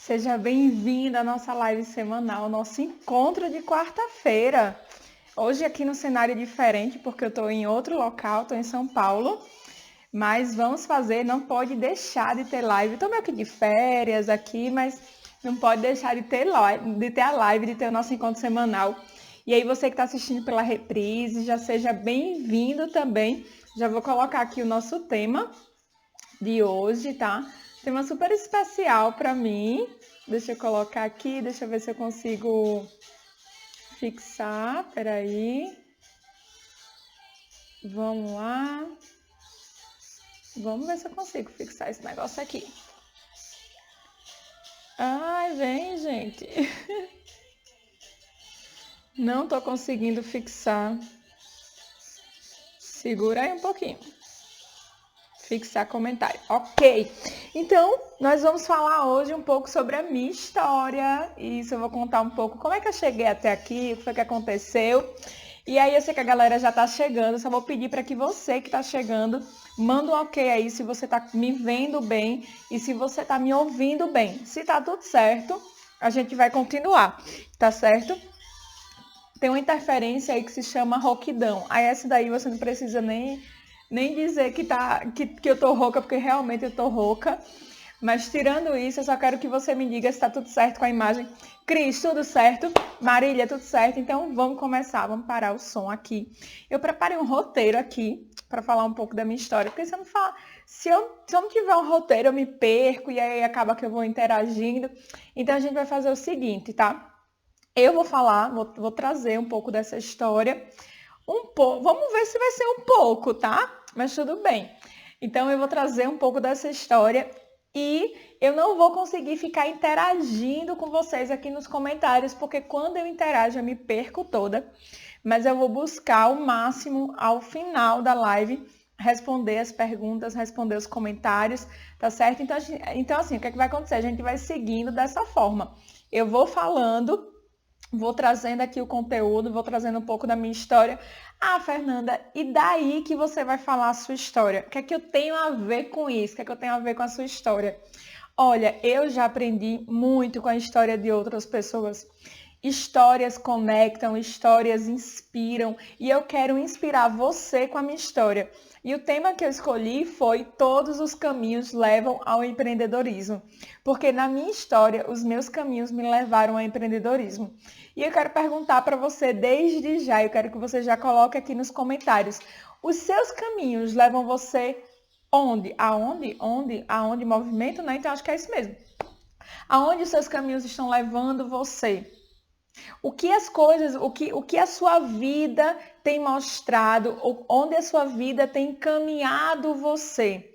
Seja bem-vindo à nossa live semanal, nosso encontro de quarta-feira. Hoje aqui no cenário diferente, porque eu estou em outro local, estou em São Paulo. Mas vamos fazer, não pode deixar de ter live. Estou meio que de férias aqui, mas não pode deixar de ter a live, de ter o nosso encontro semanal. E aí você que está assistindo pela reprise, já seja bem-vindo também. Já vou colocar aqui o nosso tema de hoje, tá? Tema super especial para mim. Deixa eu colocar aqui, deixa eu ver se eu consigo fixar. Peraí. Vamos lá. Vamos ver se eu consigo fixar esse negócio aqui. Ai, vem, gente. Não tô conseguindo fixar. Segura aí um pouquinho. Fixar comentário. Ok. Então, nós vamos falar hoje um pouco sobre a minha história. Isso eu vou contar um pouco como é que eu cheguei até aqui, o que foi que aconteceu. E aí eu sei que a galera já tá chegando, só vou pedir para que você que tá chegando, manda um ok aí se você tá me vendo bem e se você tá me ouvindo bem. Se tá tudo certo, a gente vai continuar, tá certo? Tem uma interferência aí que se chama rouquidão. Aí essa daí você não precisa nem dizer que eu tô rouca, porque realmente eu tô rouca. Mas tirando isso, eu só quero que você me diga se tá tudo certo com a imagem. Cris, tudo certo? Marília, tudo certo? Então vamos começar, vamos parar o som aqui. Eu preparei um roteiro aqui para falar um pouco da minha história, porque se eu não falar, se eu não tiver um roteiro, eu me perco e aí acaba que eu vou interagindo. Então a gente vai fazer o seguinte, tá? Eu vou falar, vou trazer um pouco dessa história. Vamos ver se vai ser um pouco, tá? Mas tudo bem. Então eu vou trazer um pouco dessa história e eu não vou conseguir ficar interagindo com vocês aqui nos comentários, porque quando eu interajo eu me perco toda. Mas eu vou buscar o máximo ao final da live responder as perguntas, responder os comentários, tá certo? Então assim, o que é que vai acontecer? A gente vai seguindo dessa forma. Eu vou falando, vou trazendo aqui o conteúdo, vou trazendo um pouco da minha história. Ah, Fernanda, e daí que você vai falar a sua história? O que é que eu tenho a ver com isso? O que é que eu tenho a ver com a sua história? Olha, eu já aprendi muito com a história de outras pessoas. Histórias conectam, histórias inspiram e eu quero inspirar você com a minha história. E o tema que eu escolhi foi Todos os caminhos levam ao empreendedorismo. Porque na minha história, os meus caminhos me levaram ao empreendedorismo. E eu quero perguntar para você desde já, eu quero que você já coloque aqui nos comentários. Os seus caminhos levam você onde? Aonde? Aonde movimento, né? Então acho que é isso mesmo. Aonde os seus caminhos estão levando você? O que as coisas, o que a sua vida tem mostrado, onde a sua vida tem encaminhado você.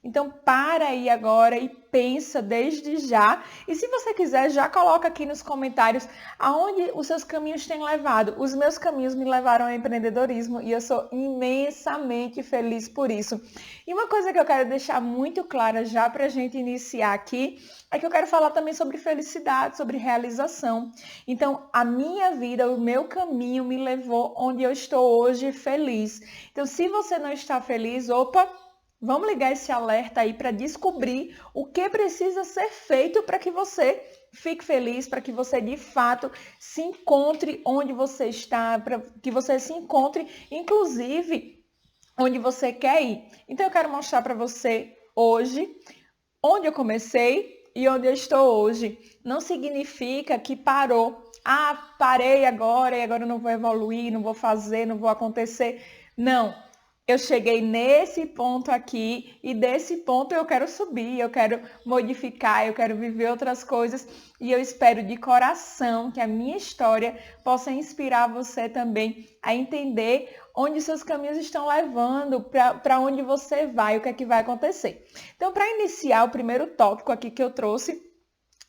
Então, para aí agora e pensa desde já. E se você quiser, já coloca aqui nos comentários aonde os seus caminhos têm levado. Os meus caminhos me levaram ao empreendedorismo e eu sou imensamente feliz por isso. E uma coisa que eu quero deixar muito clara já para a gente iniciar aqui é que eu quero falar também sobre felicidade, sobre realização. Então, a minha vida, o meu caminho me levou onde eu estou hoje feliz. Então, se você não está feliz, opa, vamos ligar esse alerta aí para descobrir o que precisa ser feito para que você fique feliz, para que você de fato se encontre onde você está, para que você se encontre, inclusive, onde você quer ir. Então eu quero mostrar para você hoje onde eu comecei e onde eu estou hoje. Não significa que parou. Ah, parei agora e agora eu não vou evoluir, não vou fazer, não vou acontecer. Não. Eu cheguei nesse ponto aqui e desse ponto eu quero subir, eu quero modificar, eu quero viver outras coisas e eu espero de coração que a minha história possa inspirar você também a entender onde seus caminhos estão levando, para onde você vai, o que é que vai acontecer. Então, para iniciar o primeiro tópico aqui que eu trouxe,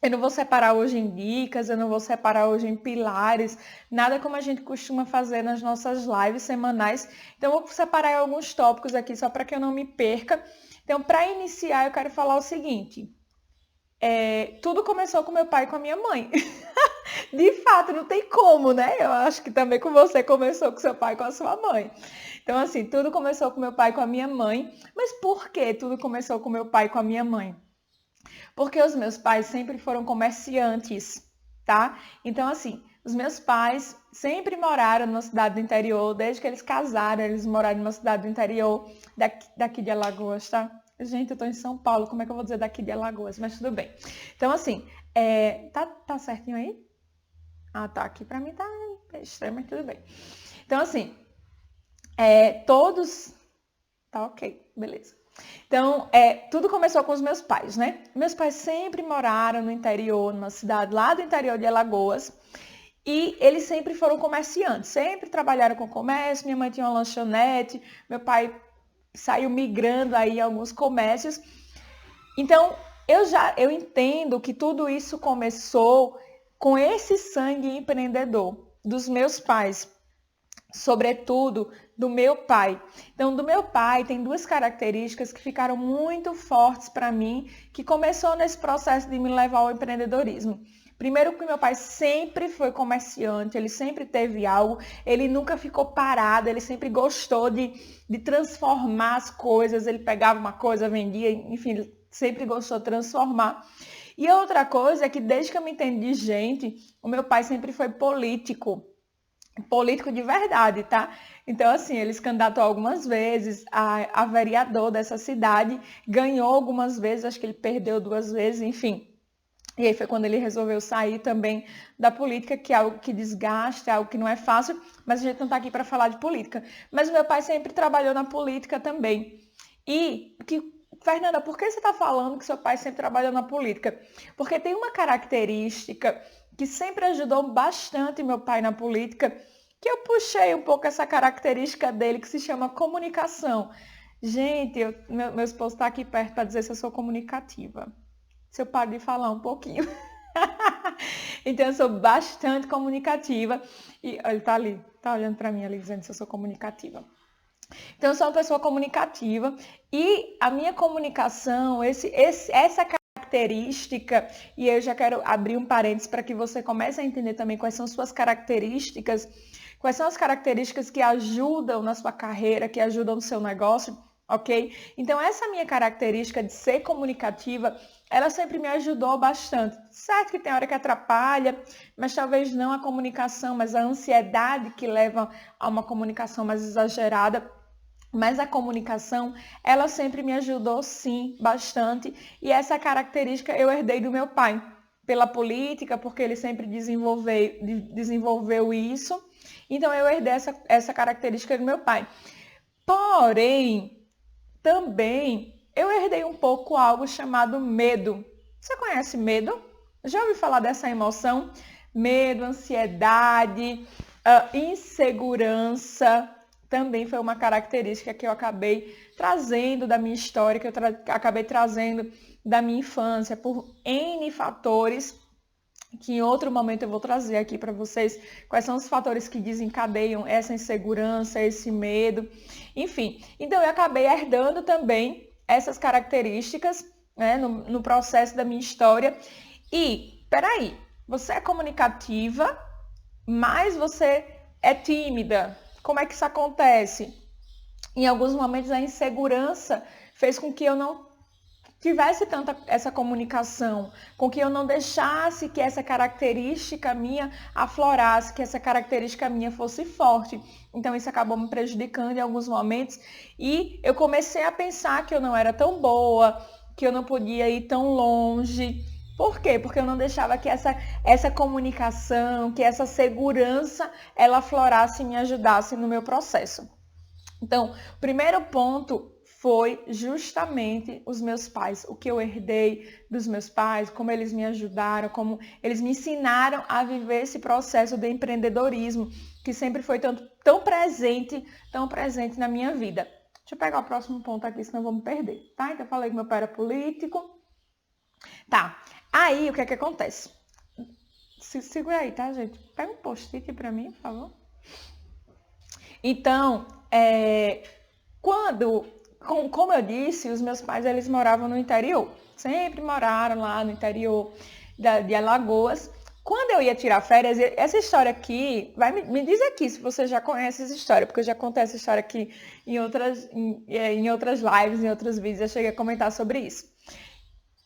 eu não vou separar hoje em dicas, eu não vou separar hoje em pilares, nada como a gente costuma fazer nas nossas lives semanais. Então, eu vou separar alguns tópicos aqui só para que eu não me perca. Então, para iniciar, eu quero falar o seguinte. Tudo começou com meu pai e com a minha mãe. De fato, não tem como, né? Eu acho que também com você começou com seu pai e com a sua mãe. Então, assim, tudo começou com meu pai e com a minha mãe. Mas por que tudo começou com meu pai e com a minha mãe? Porque os meus pais sempre foram comerciantes, tá? Então, assim, os meus pais sempre moraram numa cidade do interior, desde que eles casaram, eles moraram numa cidade do interior, daqui de Alagoas, tá? Gente, eu tô em São Paulo, como é que eu vou dizer daqui de Alagoas? Mas tudo bem. Então, assim, tá certinho aí? Ah, tá, aqui pra mim tá estranho, mas tudo bem. Então, assim, todos... Tá ok, beleza. Então, tudo começou com os meus pais, né? Meus pais sempre moraram no interior, numa cidade lá do interior de Alagoas, e eles sempre foram comerciantes, sempre trabalharam com comércio. Minha mãe tinha uma lanchonete, meu pai saiu migrando aí alguns comércios. Então, eu entendo que tudo isso começou com esse sangue empreendedor dos meus pais, sobretudo do meu pai. Então, do meu pai tem duas características que ficaram muito fortes para mim, que começou nesse processo de me levar ao empreendedorismo. Primeiro, que meu pai sempre foi comerciante, ele sempre teve algo, ele nunca ficou parado, ele sempre gostou de transformar as coisas, ele pegava uma coisa, vendia, enfim, sempre gostou de transformar. E outra coisa é que desde que eu me entendo de gente, o meu pai sempre foi político de verdade, tá? Então, assim, ele se candidatou algumas vezes a vereador dessa cidade, ganhou algumas vezes, acho que ele perdeu 2 vezes, enfim. E aí foi quando ele resolveu sair também da política, que é algo que desgasta, é algo que não é fácil, mas a gente não está aqui para falar de política. Mas meu pai sempre trabalhou na política também. Fernanda, por que você está falando que seu pai sempre trabalhou na política? Porque tem uma característica que sempre ajudou bastante meu pai na política, que eu puxei um pouco essa característica dele, que se chama comunicação. Gente, meu esposo está aqui perto para dizer se eu sou comunicativa. Se eu paro de falar um pouquinho. Então, eu sou bastante comunicativa. E ele está ali, está olhando para mim ali, dizendo se eu sou comunicativa. Então, eu sou uma pessoa comunicativa e a minha comunicação, essa característica, e eu já quero abrir um parênteses para que você comece a entender também quais são suas características, quais são as características que ajudam na sua carreira, que ajudam no seu negócio, ok? Então, essa minha característica de ser comunicativa, ela sempre me ajudou bastante. Certo que tem hora que atrapalha, mas talvez não a comunicação, mas a ansiedade que leva a uma comunicação mais exagerada. Mas a comunicação, ela sempre me ajudou, sim, bastante. E essa característica eu herdei do meu pai. Pela política, porque ele sempre desenvolveu isso. Então, eu herdei essa característica do meu pai. Porém, também, eu herdei um pouco algo chamado medo. Você conhece medo? Já ouviu falar dessa emoção? Medo, ansiedade, insegurança. Também foi uma característica que eu acabei trazendo da minha história, que eu acabei trazendo da minha infância, por N fatores, que em outro momento eu vou trazer aqui para vocês quais são os fatores que desencadeiam essa insegurança, esse medo, enfim. Então, eu acabei herdando também essas características, né, no processo da minha história. E, peraí, você é comunicativa, mas você é tímida. Como é que isso acontece? Em alguns momentos a insegurança fez com que eu não tivesse tanta essa comunicação, com que eu não deixasse que essa característica minha aflorasse, que essa característica minha fosse forte. Então isso acabou me prejudicando em alguns momentos e eu comecei a pensar que eu não era tão boa, que eu não podia ir tão longe. Por quê? Porque eu não deixava que essa comunicação, que essa segurança, ela aflorasse e me ajudasse no meu processo. Então, o primeiro ponto foi justamente os meus pais, o que eu herdei dos meus pais, como eles me ajudaram, como eles me ensinaram a viver esse processo de empreendedorismo, que sempre foi tão presente na minha vida. Deixa eu pegar o próximo ponto aqui, senão eu vou me perder, tá? Então, eu falei que meu pai era político. Tá, aí o que é que acontece? Segura aí, tá, gente? Pega um post-it pra mim, por favor. Então, como eu disse, os meus pais, eles moravam no interior. Sempre moraram lá no interior de Alagoas. Quando eu ia tirar férias, essa história aqui, me diz aqui se você já conhece essa história, porque eu já contei essa história aqui em outras lives, em outros vídeos, eu cheguei a comentar sobre isso.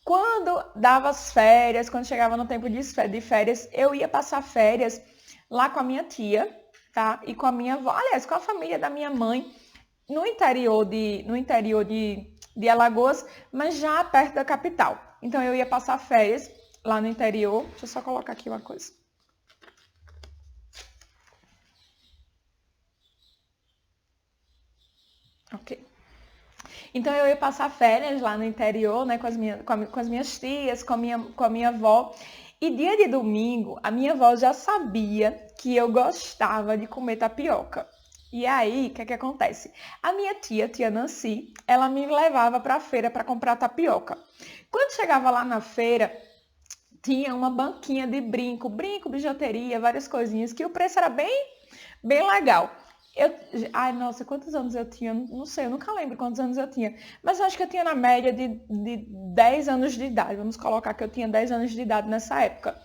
Quando dava as férias, quando chegava no tempo de férias, eu ia passar férias lá com a minha tia, tá? E com a minha avó, aliás, com a família da minha mãe, no interior de Alagoas, mas já perto da capital. Então eu ia passar férias lá no interior. Deixa eu só colocar aqui uma coisa. Ok. Então eu ia passar férias lá no interior, né, com as minhas tias, com a minha avó. E dia de domingo, a minha avó já sabia que eu gostava de comer tapioca. E aí, o que é que acontece? A minha tia Nancy, ela me levava para a feira para comprar tapioca. Quando chegava lá na feira, tinha uma banquinha de brinco, bijuteria, várias coisinhas, que o preço era bem legal. Ai, nossa, quantos anos eu tinha? Não sei, eu nunca lembro quantos anos eu tinha. Mas eu acho que eu tinha na média de 10 anos de idade. Vamos colocar que eu tinha 10 anos de idade nessa época.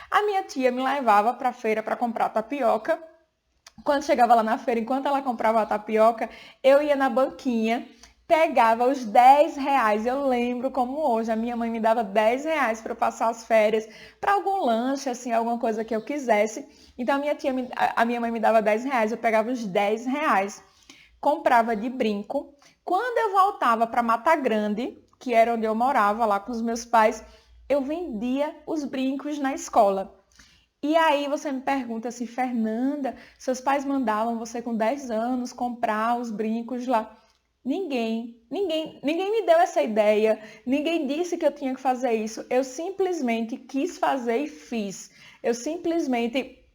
A minha tia me levava para a feira para comprar tapioca. Quando chegava lá na feira, enquanto ela comprava a tapioca, eu ia na banquinha, pegava os 10 reais. Eu lembro como hoje, a minha mãe me dava 10 reais para eu passar as férias, para algum lanche, assim, alguma coisa que eu quisesse. Então a minha mãe me dava 10 reais, eu pegava os 10 reais, comprava de brinco. Quando eu voltava para Mata Grande, que era onde eu morava, lá com os meus pais, eu vendia os brincos na escola. E aí você me pergunta assim, Fernanda, seus pais mandavam você com 10 anos comprar os brincos lá. Ninguém me deu essa ideia, ninguém disse que eu tinha que fazer isso. Eu simplesmente quis fazer e fiz. Eu simplesmente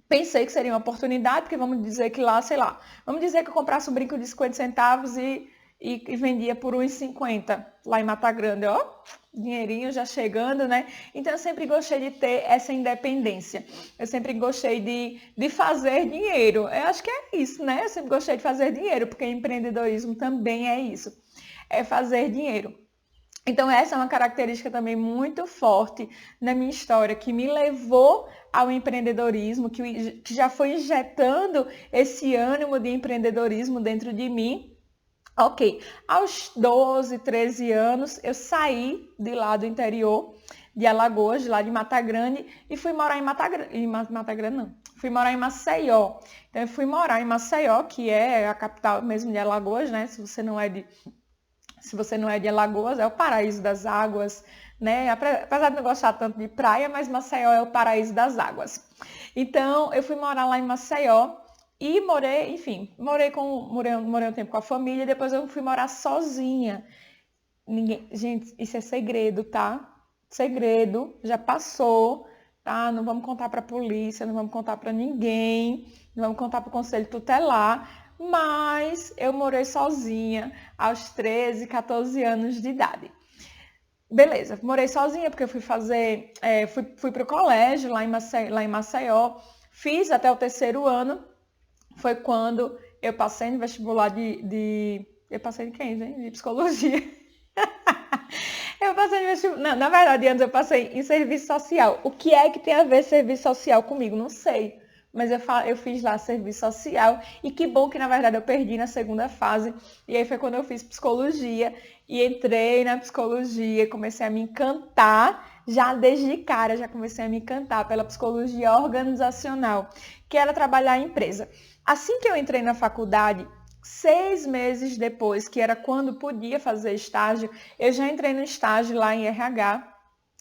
pensei que seria uma oportunidade, porque vamos dizer que lá, sei lá, vamos dizer que eu comprasse um brinco de 50 centavos e vendia por 1,50 lá em Mata Grande, ó, dinheirinho já chegando, né? Então eu sempre gostei de ter essa independência, eu sempre gostei de fazer dinheiro, eu acho que é isso, né? Eu sempre gostei de fazer dinheiro, porque empreendedorismo também é isso, é fazer dinheiro. Então essa é uma característica também muito forte na minha história, que me levou ao empreendedorismo, que já foi injetando esse ânimo de empreendedorismo dentro de mim. Ok, aos 12, 13 anos, eu saí de lá do interior de Alagoas, de lá de Mata Grande, e fui morar em Mata Grande não, fui morar em Maceió. Então eu fui morar em Maceió, que é a capital mesmo de Alagoas, né? Se você não é de Alagoas, é o paraíso das águas, né? Apesar de não gostar tanto de praia, mas Maceió é o paraíso das águas. Então eu fui morar lá em Maceió. E morei um tempo com a família, depois eu fui morar sozinha. Gente, isso é segredo, tá? Segredo, já passou, tá? Não vamos contar para a polícia, não vamos contar para ninguém, não vamos contar para o conselho tutelar, mas eu morei sozinha aos 13, 14 anos de idade. Beleza, morei sozinha porque eu fui para o colégio lá em Maceió, fiz até o terceiro ano. Foi quando eu passei no vestibular eu passei de quem, hein? De psicologia. Eu passei no vestibular... Não, na verdade, antes eu passei em serviço social. O que é que tem a ver serviço social comigo? Não sei. Mas eu fiz lá serviço social. E que bom que, na verdade, eu perdi na segunda fase. E aí foi quando eu fiz psicologia. E entrei na psicologia, comecei a me encantar. Já desde cara, já comecei a me encantar pela psicologia organizacional, que era trabalhar em empresa. Assim que eu entrei na faculdade, 6 meses depois, que era quando podia fazer estágio, eu já entrei no estágio lá em RH,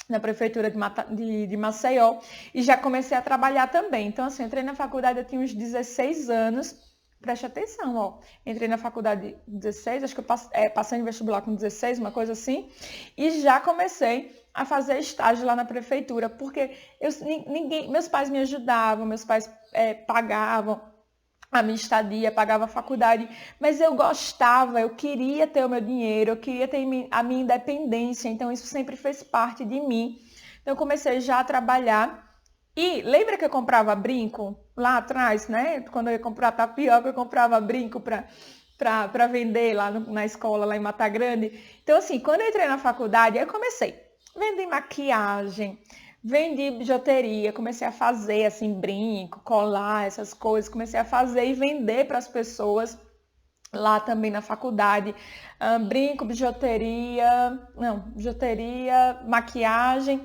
na prefeitura de Maceió, e já comecei a trabalhar também. Então, assim, entrei na faculdade, eu tinha uns 16 anos, preste atenção, ó. Entrei na faculdade de 16, acho que eu passei no vestibular com 16, uma coisa assim, e já comecei a fazer estágio lá na prefeitura, porque meus pais me ajudavam, meus pais pagavam a minha estadia, pagava a faculdade, mas eu gostava, eu queria ter o meu dinheiro, eu queria ter a minha independência, então isso sempre fez parte de mim. Então eu comecei já a trabalhar e lembra que eu comprava brinco lá atrás, né? Quando eu ia comprar tapioca, eu comprava brinco para vender lá na escola, lá em Mata Grande. Então assim, quando eu entrei na faculdade, eu comecei a vender maquiagem, vendi bijuteria, comecei a fazer assim brinco, colar, essas coisas, comecei a fazer e vender para as pessoas. lá também na faculdade, brinco, bijuteria, maquiagem.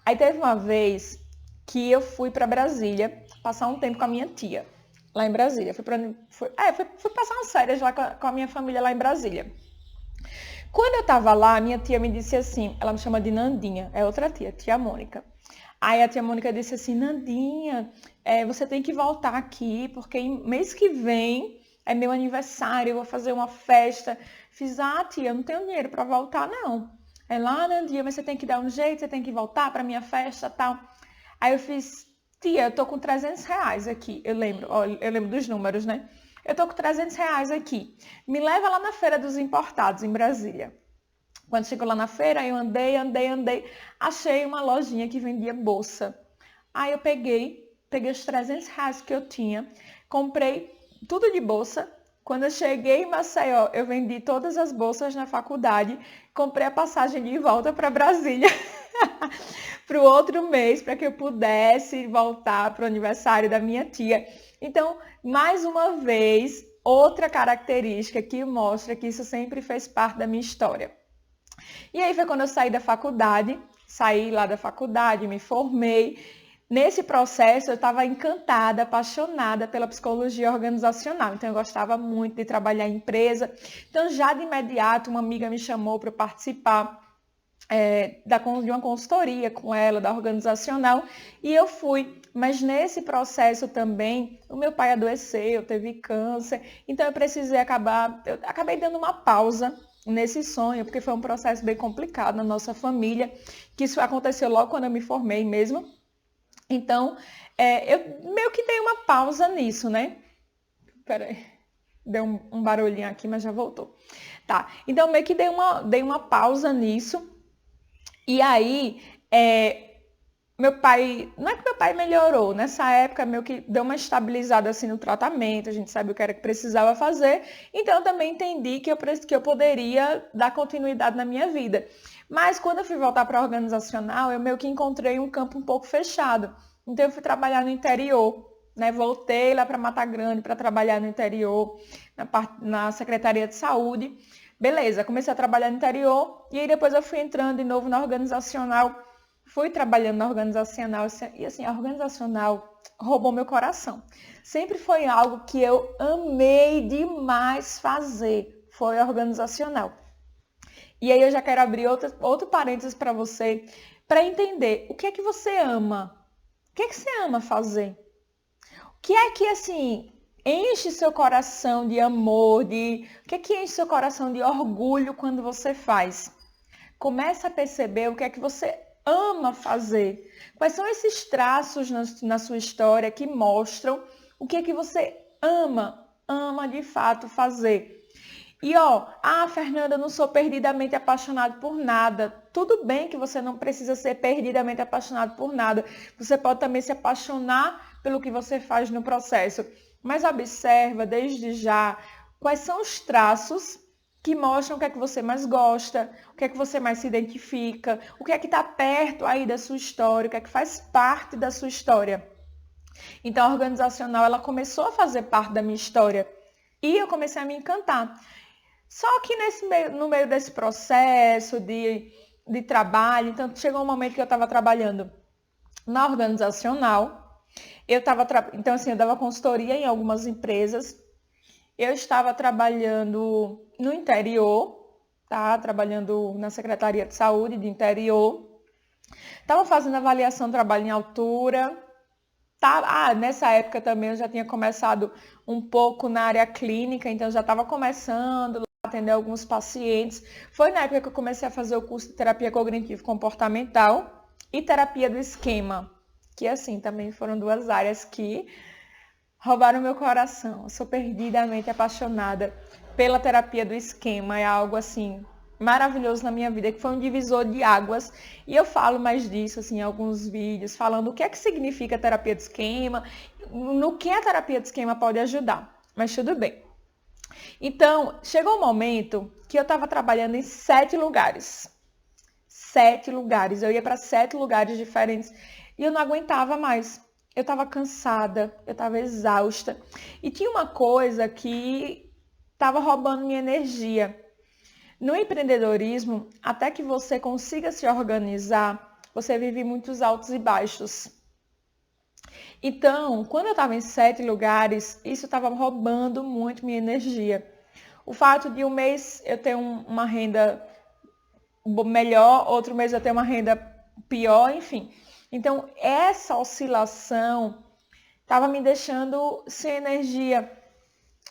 Aí teve uma vez que eu fui para Brasília passar um tempo com a minha tia, lá em Brasília. Fui passar umas férias lá com a minha família lá em Brasília. Quando eu tava lá, minha tia me disse assim, ela me chama de Nandinha, é outra tia Mônica. Aí a tia Mônica disse assim, Nandinha, você tem que voltar aqui, porque mês que vem é meu aniversário, eu vou fazer uma festa. Fiz, tia, eu não tenho dinheiro para voltar, não. Ela, Nandinha, mas você tem que dar um jeito, você tem que voltar para minha festa e tal. Aí eu fiz, tia, eu tô com R$300 aqui, eu lembro dos números, né? Eu tô com R$300 aqui. Me leva lá na Feira dos Importados, em Brasília. Quando chegou lá na feira, eu andei, achei uma lojinha que vendia bolsa. Aí eu peguei os R$300 que eu tinha, comprei tudo de bolsa. Quando eu cheguei em Maceió, eu vendi todas as bolsas na faculdade, comprei a passagem de volta para Brasília para o outro mês, para que eu pudesse voltar para o aniversário da minha tia. Então, mais uma vez, outra característica que mostra que isso sempre fez parte da minha história. E aí foi quando eu saí lá da faculdade, me formei. Nesse processo eu estava encantada, apaixonada pela psicologia organizacional. Então eu gostava muito de trabalhar em empresa. Então já de imediato uma amiga me chamou para participar de uma consultoria com ela, da organizacional, e eu fui. Mas nesse processo também, o meu pai adoeceu, teve câncer, então eu acabei dando uma pausa nesse sonho, porque foi um processo bem complicado na nossa família, que isso aconteceu logo quando eu me formei mesmo. Então, eu meio que dei uma pausa nisso, né? Peraí, deu um barulhinho aqui, mas já voltou. Tá, então meio que dei uma pausa nisso. E aí, meu pai, não é que meu pai melhorou, nessa época meio que deu uma estabilizada assim no tratamento, a gente sabia o que era que precisava fazer, então eu também entendi que eu poderia dar continuidade na minha vida. Mas quando eu fui voltar para a organizacional, eu meio que encontrei um campo um pouco fechado, então eu fui trabalhar no interior, né? Voltei lá para Mata Grande para trabalhar no interior, na Secretaria de Saúde. Beleza, comecei a trabalhar no interior e aí depois eu fui entrando de novo na organizacional, fui trabalhando na organizacional e assim, a organizacional roubou meu coração. Sempre foi algo que eu amei demais fazer, foi a organizacional. E aí eu já quero abrir outro parênteses para você, para entender o que é que você ama, o que é que você ama fazer, o que é que assim enche seu coração de amor, o que é que enche seu coração de orgulho quando você faz. Começa a perceber o que é que você ama fazer. Quais são esses traços na sua história que mostram o que é que você ama de fato fazer. E Fernanda, eu não sou perdidamente apaixonada por nada. Tudo bem que você não precisa ser perdidamente apaixonado por nada. Você pode também se apaixonar pelo que você faz no processo. Mas observa desde já quais são os traços que mostram o que é que você mais gosta, o que é que você mais se identifica, o que é que está perto aí da sua história, o que é que faz parte da sua história. Então a organizacional ela começou a fazer parte da minha história e eu comecei a me encantar. Só que no meio desse processo de trabalho, então chegou um momento que eu estava trabalhando na organizacional. Então, assim, eu dava consultoria em algumas empresas. Eu estava trabalhando no interior, tá? Trabalhando na Secretaria de Saúde do interior. Estava fazendo avaliação de trabalho em altura. Nessa época também eu já tinha começado um pouco na área clínica, então eu já estava começando a atender alguns pacientes. Foi na época que eu comecei a fazer o curso de terapia cognitivo-comportamental e terapia do esquema. Que assim, também foram duas áreas que roubaram meu coração. Eu sou perdidamente apaixonada pela terapia do esquema. É algo assim maravilhoso na minha vida, que foi um divisor de águas. E eu falo mais disso assim, em alguns vídeos, falando o que é que significa a terapia do esquema, no que a terapia do esquema pode ajudar. Mas tudo bem. Então, chegou um momento que eu estava trabalhando em 7 lugares. 7 lugares. Eu ia para 7 lugares diferentes. E eu não aguentava mais. Eu estava cansada, eu estava exausta. E tinha uma coisa que estava roubando minha energia. No empreendedorismo, até que você consiga se organizar, você vive muitos altos e baixos. Então, quando eu estava em 7 lugares, isso estava roubando muito minha energia. O fato de um mês eu ter uma renda melhor, outro mês eu ter uma renda pior, enfim. Então, essa oscilação estava me deixando sem energia.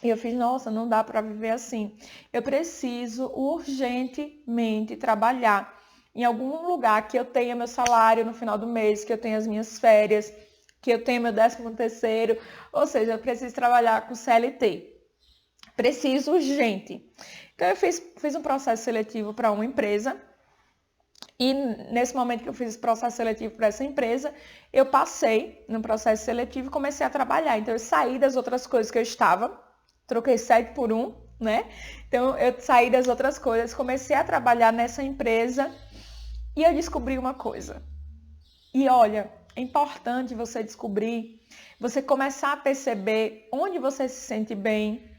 E eu fiz, nossa, não dá para viver assim. Eu preciso urgentemente trabalhar em algum lugar que eu tenha meu salário no final do mês, que eu tenha as minhas férias, que eu tenha meu 13º, ou seja, eu preciso trabalhar com CLT. Preciso urgente. Então eu fiz um processo seletivo para uma empresa e nesse momento que eu fiz esse processo seletivo para essa empresa, eu passei no processo seletivo e comecei a trabalhar. Então eu saí das outras coisas que eu estava, troquei 7 por 1, né? Então eu saí das outras coisas, comecei a trabalhar nessa empresa e eu descobri uma coisa. E olha, é importante você descobrir, você começar a perceber onde você se sente bem,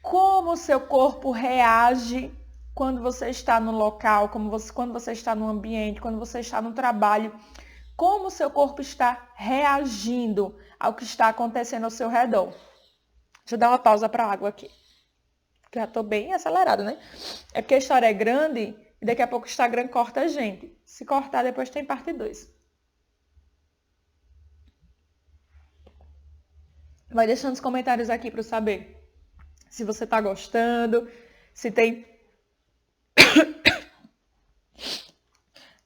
como o seu corpo reage quando você está no local, quando você está no ambiente, quando você está no trabalho, como o seu corpo está reagindo ao que está acontecendo ao seu redor. Deixa eu dar uma pausa para a água aqui, que já estou bem acelerada, né? É porque a história é grande e daqui a pouco o Instagram corta a gente. Se cortar, depois tem parte 2. Vai deixando os comentários aqui para eu saber se você está gostando, se tem...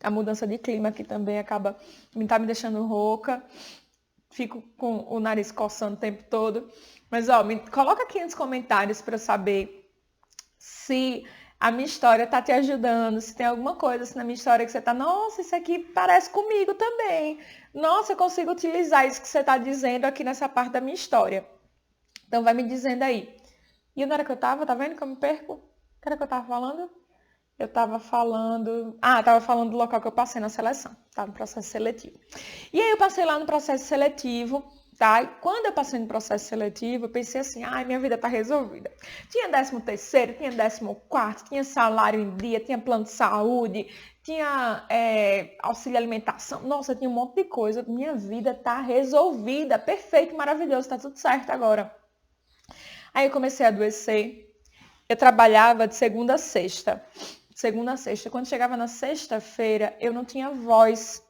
A mudança de clima aqui também acaba me deixando rouca. Fico com o nariz coçando o tempo todo. Mas, ó, coloca aqui nos comentários para eu saber se a minha história está te ajudando, se tem alguma coisa assim na minha história que você está, nossa, isso aqui parece comigo também. Nossa, eu consigo utilizar isso que você está dizendo aqui nessa parte da minha história. Então, vai me dizendo aí. E onde era que eu estava? Tá vendo que eu me perco? O que era que eu estava falando? Eu estava falando... estava falando do local que eu passei na seleção. Tá? No processo seletivo. E aí eu passei lá no processo seletivo, tá? E quando eu passei no processo seletivo, eu pensei assim, minha vida tá resolvida. Tinha 13º, tinha 14º, tinha salário em dia, tinha plano de saúde, tinha auxílio alimentação. Nossa, tinha um monte de coisa. Minha vida tá resolvida. Perfeito, maravilhoso, tá tudo certo agora. Aí eu comecei a adoecer. Eu trabalhava de segunda a sexta. Quando chegava na sexta-feira, eu não tinha voz.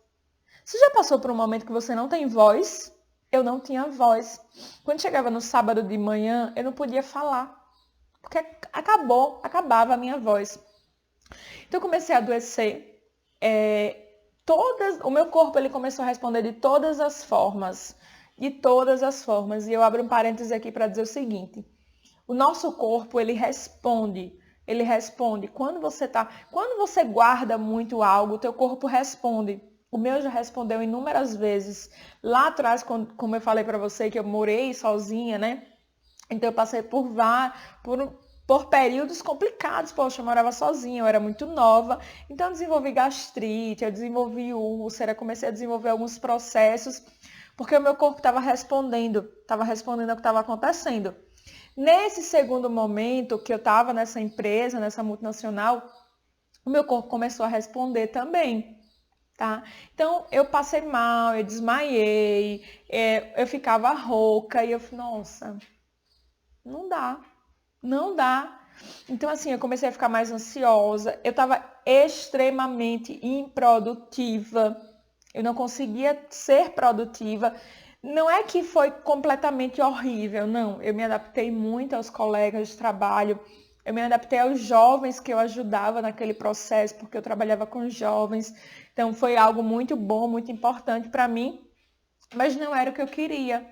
Você já passou por um momento que você não tem voz? Eu não tinha voz. Quando chegava no sábado de manhã, eu não podia falar. Porque acabava a minha voz. Então eu comecei a adoecer. O meu corpo ele começou a responder de todas as formas. De todas as formas. E eu abro um parênteses aqui para dizer o seguinte. O nosso corpo, ele responde. Quando você guarda muito algo, o teu corpo responde. O meu já respondeu inúmeras vezes. Lá atrás, como eu falei para você, que eu morei sozinha, né? Então eu passei por períodos complicados. Poxa, eu morava sozinha, eu era muito nova. Então eu desenvolvi gastrite, eu desenvolvi úlcera, comecei a desenvolver alguns processos, porque o meu corpo estava respondendo ao que estava acontecendo. Nesse segundo momento que eu estava nessa empresa, nessa multinacional, o meu corpo começou a responder também, tá? Então, eu passei mal, eu desmaiei, eu ficava rouca e eu falei, nossa, não dá. Então, assim, eu comecei a ficar mais ansiosa, eu estava extremamente improdutiva, eu não conseguia ser produtiva. Não é que foi completamente horrível, não. Eu me adaptei muito aos colegas de trabalho, eu me adaptei aos jovens que eu ajudava naquele processo, porque eu trabalhava com jovens. Então, foi algo muito bom, muito importante para mim, mas não era o que eu queria.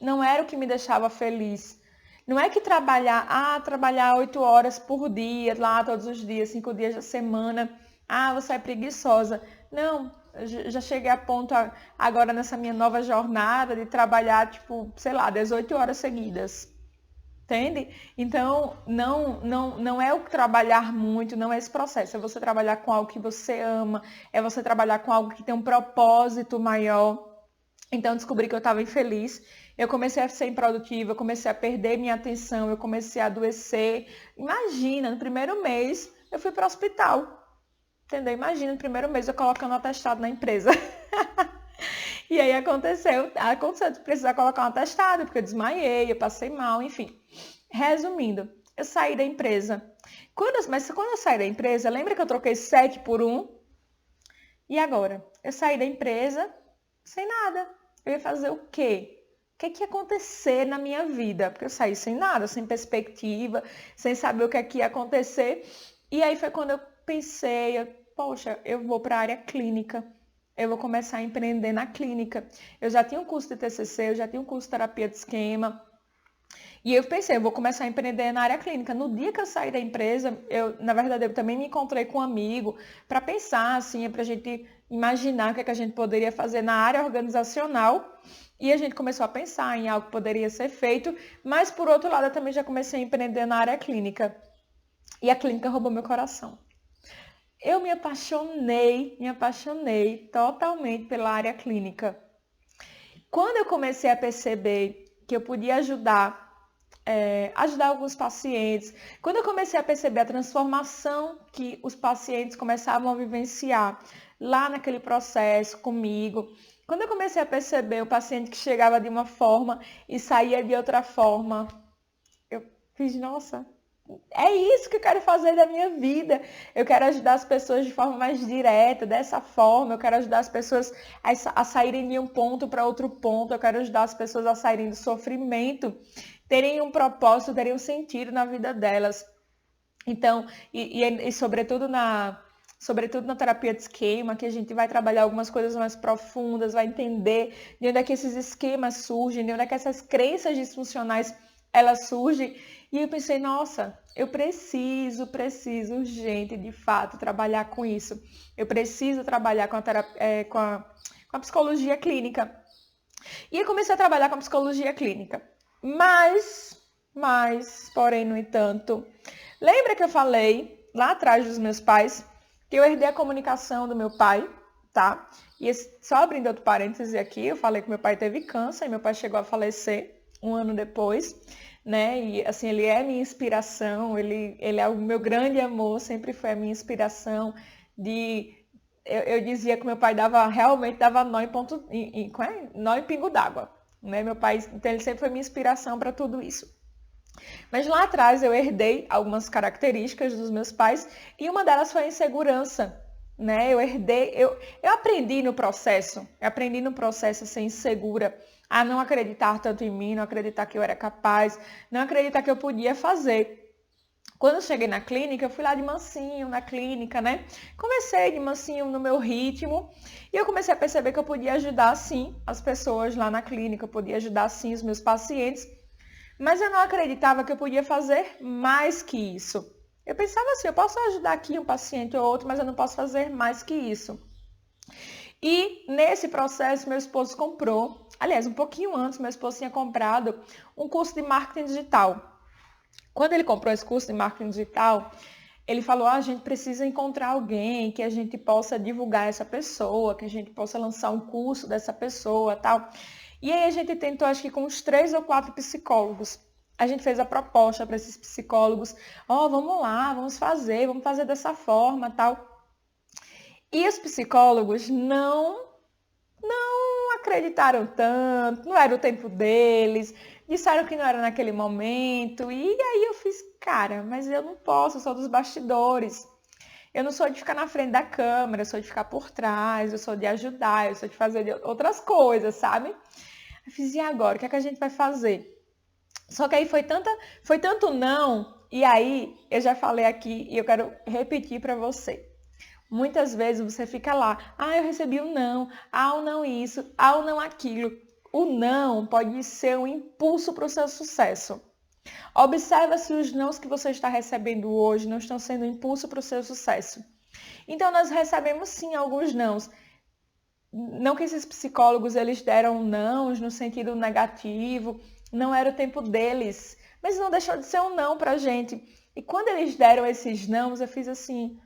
Não era o que me deixava feliz. Não é que trabalhar 8 horas por dia, lá todos os dias, 5 dias da semana, você é preguiçosa. Não. Eu já cheguei a ponto agora nessa minha nova jornada de trabalhar, 18 horas seguidas. Entende? Então, não é o trabalhar muito, não é esse processo. É você trabalhar com algo que você ama, é você trabalhar com algo que tem um propósito maior. Então, eu descobri que eu estava infeliz, eu comecei a ser improdutiva, eu comecei a perder minha atenção, eu comecei a adoecer. Imagina, no primeiro mês, eu fui para o hospital, entendeu? Imagina, no primeiro mês, eu colocando um atestado na empresa. E aí aconteceu de precisar colocar um atestado, porque eu desmaiei, eu passei mal, enfim. Resumindo, eu saí da empresa. Mas quando eu saí da empresa, lembra que eu troquei 7 por 1? E agora? Eu saí da empresa sem nada. Eu ia fazer o quê? O que ia acontecer na minha vida? Porque eu saí sem nada, sem perspectiva, sem saber o que ia acontecer. E aí foi quando eu pensei, poxa, eu vou para a área clínica. Eu vou começar a empreender na clínica. Eu já tinha um curso de TCC, eu já tinha um curso de terapia de esquema. E eu pensei, eu vou começar a empreender na área clínica. No dia que eu saí da empresa, na verdade, eu também me encontrei com um amigo para pensar, assim, para a gente imaginar o que a gente poderia fazer na área organizacional. E a gente começou a pensar em algo que poderia ser feito. Mas, por outro lado, eu também já comecei a empreender na área clínica. E a clínica roubou meu coração. Eu me apaixonei totalmente pela área clínica. Quando eu comecei a perceber que eu podia ajudar alguns pacientes, quando eu comecei a perceber a transformação que os pacientes começavam a vivenciar lá naquele processo comigo, quando eu comecei a perceber o paciente que chegava de uma forma e saía de outra forma, eu fiz, nossa, é isso que eu quero fazer da minha vida. Eu quero ajudar as pessoas de forma mais direta, dessa forma. Eu quero ajudar as pessoas a saírem de um ponto para outro ponto. Eu quero ajudar as pessoas a saírem do sofrimento, terem um propósito, terem um sentido na vida delas. Então, e sobretudo na terapia de esquema, que a gente vai trabalhar algumas coisas mais profundas, vai entender de onde é que esses esquemas surgem, de onde é que essas crenças disfuncionais elas surgem. E eu pensei, nossa, eu preciso urgente, de fato, trabalhar com isso. Eu preciso trabalhar com a psicologia clínica. E eu comecei a trabalhar com a psicologia clínica. Mas, porém, no entanto, lembra que eu falei lá atrás dos meus pais que eu herdei a comunicação do meu pai, tá? E só abrindo outro parêntese aqui, eu falei que meu pai teve câncer e meu pai chegou a falecer um ano depois, né? E assim, ele é minha inspiração, ele é o meu grande amor, sempre foi a minha inspiração eu dizia que meu pai realmente dava nó nó em pingo d'água, né? Meu pai, então ele sempre foi minha inspiração para tudo isso. Mas lá atrás eu herdei algumas características dos meus pais e uma delas foi a insegurança, né? Eu aprendi no processo, a ser insegura, a não acreditar tanto em mim, não acreditar que eu era capaz, não acreditar que eu podia fazer. Quando eu cheguei na clínica, eu fui lá de mansinho na clínica, né? Comecei de mansinho no meu ritmo e eu comecei a perceber que eu podia ajudar, sim, as pessoas lá na clínica, eu podia ajudar, sim, os meus pacientes, mas eu não acreditava que eu podia fazer mais que isso. Eu pensava assim, eu posso ajudar aqui um paciente ou outro, mas eu não posso fazer mais que isso. E nesse processo, meu esposo comprou, aliás, um pouquinho antes, meu esposo tinha comprado um curso de marketing digital. Quando ele comprou esse curso de marketing digital, ele falou, a gente precisa encontrar alguém que a gente possa divulgar essa pessoa, que a gente possa lançar um curso dessa pessoa, tal. E aí a gente tentou, acho que com uns 3 ou 4 psicólogos. A gente fez a proposta para esses psicólogos, vamos lá, vamos fazer dessa forma, tal. E os psicólogos não acreditaram tanto, não era o tempo deles, disseram que não era naquele momento. E aí eu fiz, cara, mas eu não posso, eu sou dos bastidores. Eu não sou de ficar na frente da câmera, eu sou de ficar por trás, eu sou de ajudar, eu sou de fazer outras coisas, sabe? Eu fiz, e agora? O que é que a gente vai fazer? Só que aí foi tanto não, e aí eu já falei aqui e eu quero repetir para você. Muitas vezes você fica lá, eu recebi um não, o não isso, o não aquilo. O não pode ser um impulso para o seu sucesso. Observa se os nãos que você está recebendo hoje não estão sendo um impulso para o seu sucesso. Então, nós recebemos sim alguns nãos. Não que esses psicólogos eles deram nãos no sentido negativo, não era o tempo deles, mas não deixou de ser um não para a gente. E quando eles deram esses nãos, eu fiz assim,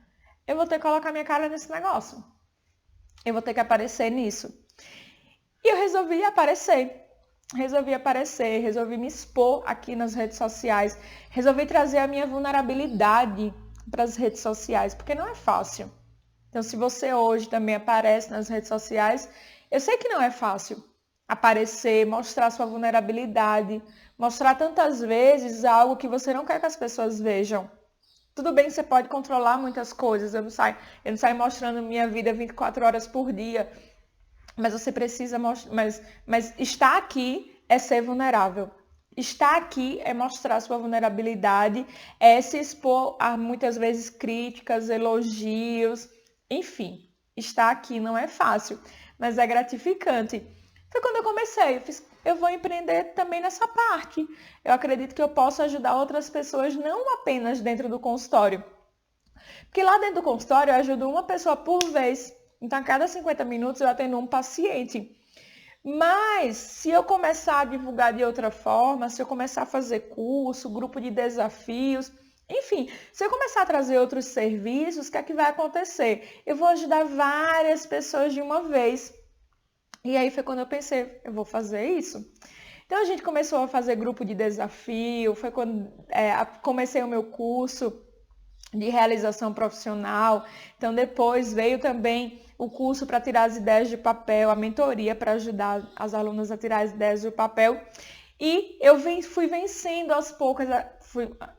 eu vou ter que colocar minha cara nesse negócio. Eu vou ter que aparecer nisso. E eu resolvi aparecer. Resolvi me expor aqui nas redes sociais. Resolvi trazer a minha vulnerabilidade para as redes sociais, porque não é fácil. Então, se você hoje também aparece nas redes sociais, eu sei que não é fácil aparecer, mostrar sua vulnerabilidade, mostrar tantas vezes algo que você não quer que as pessoas vejam. Tudo bem que você pode controlar muitas coisas, eu não saio mostrando minha vida 24 horas por dia, mas você precisa mostrar, mas estar aqui é ser vulnerável. Estar aqui é mostrar sua vulnerabilidade, é se expor a muitas vezes críticas, elogios, enfim. Estar aqui não é fácil, mas é gratificante. Foi quando eu comecei, eu vou empreender também nessa parte. Eu acredito que eu posso ajudar outras pessoas, não apenas dentro do consultório. Porque lá dentro do consultório eu ajudo uma pessoa por vez. Então, a cada 50 minutos eu atendo um paciente. Mas, se eu começar a divulgar de outra forma, se eu começar a fazer curso, grupo de desafios, enfim, se eu começar a trazer outros serviços, o que é que vai acontecer? Eu vou ajudar várias pessoas de uma vez. E aí foi quando eu pensei, eu vou fazer isso. Então, a gente começou a fazer grupo de desafio, foi quando comecei o meu curso de realização profissional. Então, depois veio também o curso para tirar as ideias de papel, a mentoria para ajudar as alunas a tirar as ideias do papel. E eu fui vencendo aos poucos,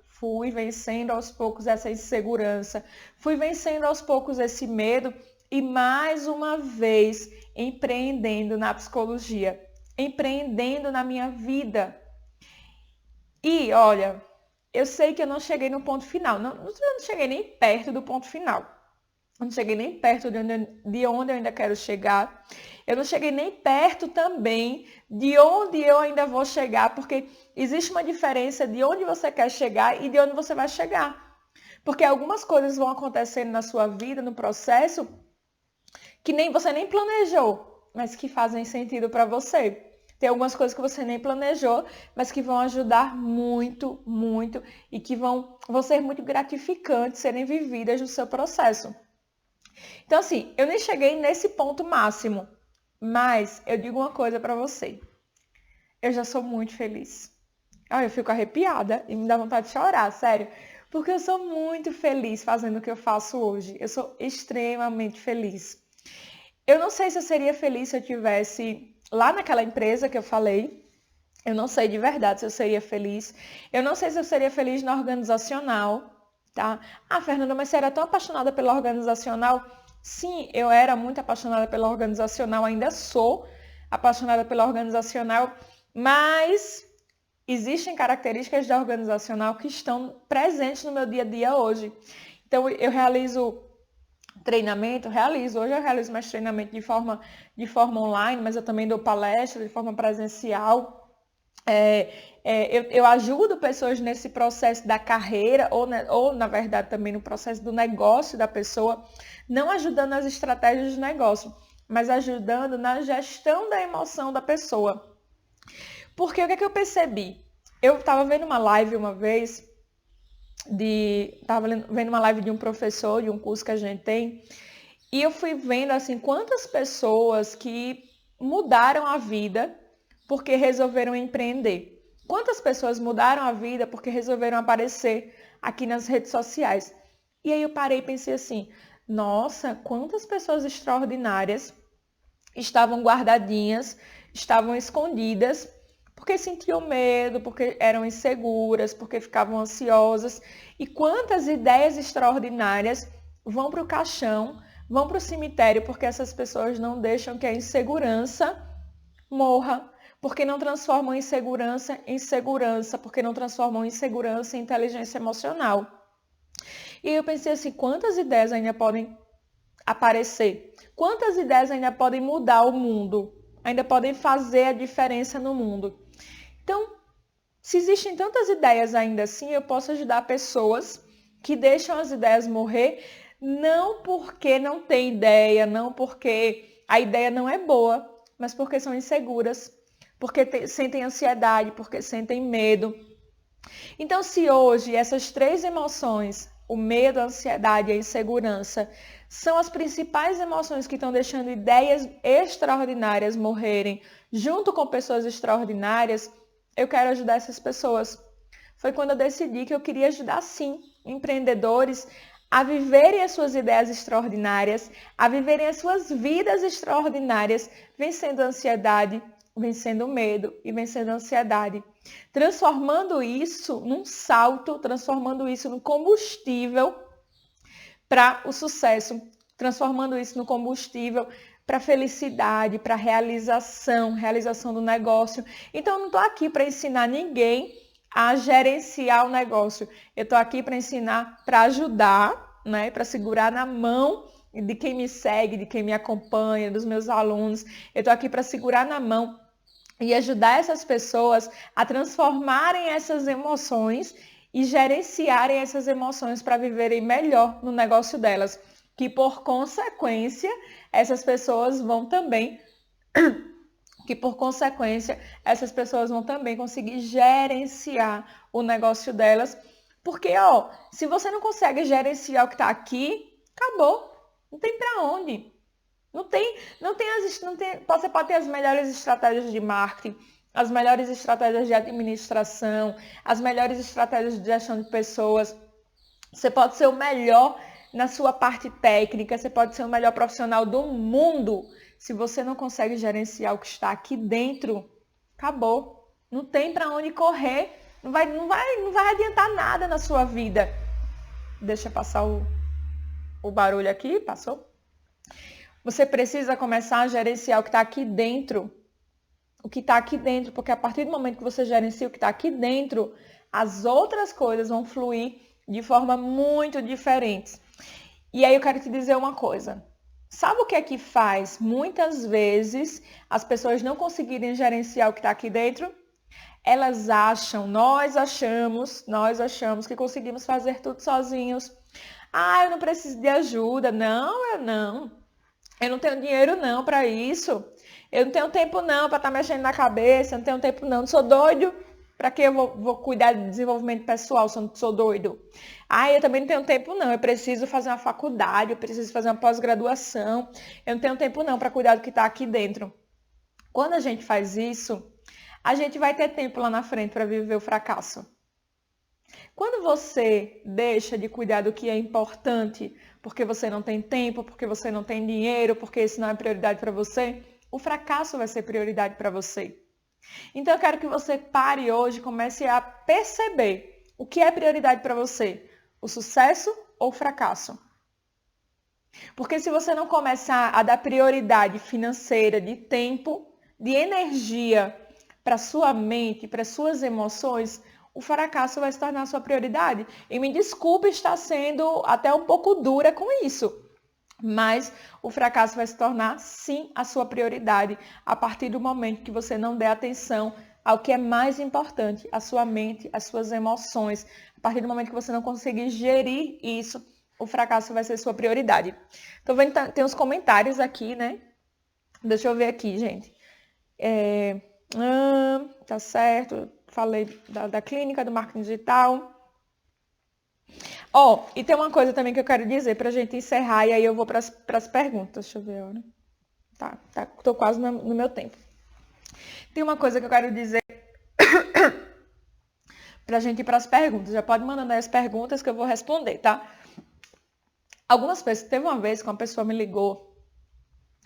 fui vencendo aos poucos essa insegurança, fui vencendo aos poucos esse medo e mais uma vez empreendendo na psicologia, empreendendo na minha vida. E olha, eu sei que eu não cheguei no ponto final, eu não cheguei nem perto do ponto final. Eu não cheguei nem perto de onde eu ainda quero chegar. Eu não cheguei nem perto também de onde eu ainda vou chegar, porque existe uma diferença de onde você quer chegar e de onde você vai chegar. Porque algumas coisas vão acontecendo na sua vida, no processo, que você nem planejou, mas que fazem sentido para você. Tem algumas coisas que você nem planejou, mas que vão ajudar muito, muito e que vão ser muito gratificantes serem vividas no seu processo. Então, assim, eu nem cheguei nesse ponto máximo, mas eu digo uma coisa para você. Eu já sou muito feliz. Eu fico arrepiada e me dá vontade de chorar, sério. Porque eu sou muito feliz fazendo o que eu faço hoje. Eu sou extremamente feliz. Eu não sei se eu seria feliz se eu tivesse lá naquela empresa que eu falei. Eu não sei de verdade se eu seria feliz. Eu não sei se eu seria feliz na organizacional, tá? Fernanda, mas você era tão apaixonada pela organizacional? Sim, eu era muito apaixonada pela organizacional, ainda sou apaixonada pela organizacional, mas existem características da organizacional que estão presentes no meu dia a dia hoje. Então, eu realizo treinamento, hoje eu realizo mais treinamento de forma online, mas eu também dou palestra de forma presencial. Eu ajudo pessoas nesse processo da carreira, ou na verdade também no processo do negócio da pessoa, não ajudando nas estratégias de negócio, mas ajudando na gestão da emoção da pessoa. Porque o que é que eu percebi? Eu estava vendo uma live uma vez, vendo uma live de um professor, de um curso que a gente tem, e eu fui vendo assim quantas pessoas que mudaram a vida porque resolveram empreender. Quantas pessoas mudaram a vida porque resolveram aparecer aqui nas redes sociais. E aí eu parei e pensei assim, nossa, quantas pessoas extraordinárias estavam guardadinhas, estavam escondidas, porque sentiam medo, porque eram inseguras, porque ficavam ansiosas. E quantas ideias extraordinárias vão para o caixão, vão para o cemitério, porque essas pessoas não deixam que a insegurança morra, porque não transformam insegurança em segurança, porque não transformam insegurança em inteligência emocional. E eu pensei assim, quantas ideias ainda podem aparecer? Quantas ideias ainda podem mudar o mundo? Ainda podem fazer a diferença no mundo? Então, se existem tantas ideias ainda assim, eu posso ajudar pessoas que deixam as ideias morrer, não porque não tem ideia, não porque a ideia não é boa, mas porque são inseguras, porque sentem ansiedade, porque sentem medo. Então, se hoje essas 3 emoções, o medo, a ansiedade e a insegurança são as principais emoções que estão deixando ideias extraordinárias morrerem junto com pessoas extraordinárias, eu quero ajudar essas pessoas. Foi quando eu decidi que eu queria ajudar, sim, empreendedores a viverem as suas ideias extraordinárias, a viverem as suas vidas extraordinárias, vencendo a ansiedade, vencendo o medo e vencendo a ansiedade. Transformando isso num salto, transformando isso no combustível para o sucesso, transformando isso no combustível para a felicidade, para a realização do negócio. Então, eu não estou aqui para ensinar ninguém a gerenciar o negócio. Eu estou aqui para ensinar, para ajudar, né? Para segurar na mão de quem me segue, de quem me acompanha, dos meus alunos. Eu estou aqui para segurar na mão e ajudar essas pessoas a transformarem essas emoções e gerenciarem essas emoções para viverem melhor no negócio delas. Que, por consequência, essas pessoas vão também conseguir gerenciar o negócio delas. Porque, se você não consegue gerenciar o que está aqui, acabou. Não tem para onde. Você pode ter as melhores estratégias de marketing, as melhores estratégias de administração, as melhores estratégias de gestão de pessoas. Você pode ser o melhor na sua parte técnica, você pode ser o melhor profissional do mundo. Se você não consegue gerenciar o que está aqui dentro, acabou. Não tem para onde correr, não vai adiantar nada na sua vida. Deixa eu passar o barulho aqui, passou? Você precisa começar a gerenciar o que está aqui dentro. O que está aqui dentro, porque a partir do momento que você gerencia o que está aqui dentro, as outras coisas vão fluir de forma muito diferente. E aí eu quero te dizer uma coisa. Sabe o que é que faz muitas vezes as pessoas não conseguirem gerenciar o que está aqui dentro? Nós achamos que conseguimos fazer tudo sozinhos. Eu não preciso de ajuda. Não, eu não. Eu não tenho dinheiro não para isso. Eu não tenho tempo não para estar mexendo na cabeça. Eu não tenho tempo não. Não sou doido. Para que eu vou cuidar de desenvolvimento pessoal se eu não sou doido? Eu também não tenho tempo não. Eu preciso fazer uma faculdade. Eu preciso fazer uma pós-graduação. Eu não tenho tempo não para cuidar do que está aqui dentro. Quando a gente faz isso, a gente vai ter tempo lá na frente para viver o fracasso. Quando você deixa de cuidar do que é importante, porque você não tem tempo, porque você não tem dinheiro, porque isso não é prioridade para você, o fracasso vai ser prioridade para você. Então eu quero que você pare hoje e comece a perceber o que é prioridade para você, o sucesso ou o fracasso. Porque se você não começar a dar prioridade financeira, de tempo, de energia para sua mente, para suas emoções, o fracasso vai se tornar a sua prioridade. E me desculpe estar sendo até um pouco dura com isso, mas o fracasso vai se tornar, sim, a sua prioridade a partir do momento que você não der atenção ao que é mais importante, a sua mente, as suas emoções. A partir do momento que você não conseguir gerir isso, o fracasso vai ser sua prioridade. Tô vendo que tem uns comentários aqui, né? Deixa eu ver aqui, gente. Tá certo. Falei da clínica, do marketing digital. E tem uma coisa também que eu quero dizer pra gente encerrar, e aí eu vou para as perguntas. Deixa eu ver a hora. Tá, tô quase no meu tempo. Tem uma coisa que eu quero dizer pra gente ir para as perguntas. Já pode mandar aí as perguntas que eu vou responder, tá? Teve uma vez que uma pessoa me ligou.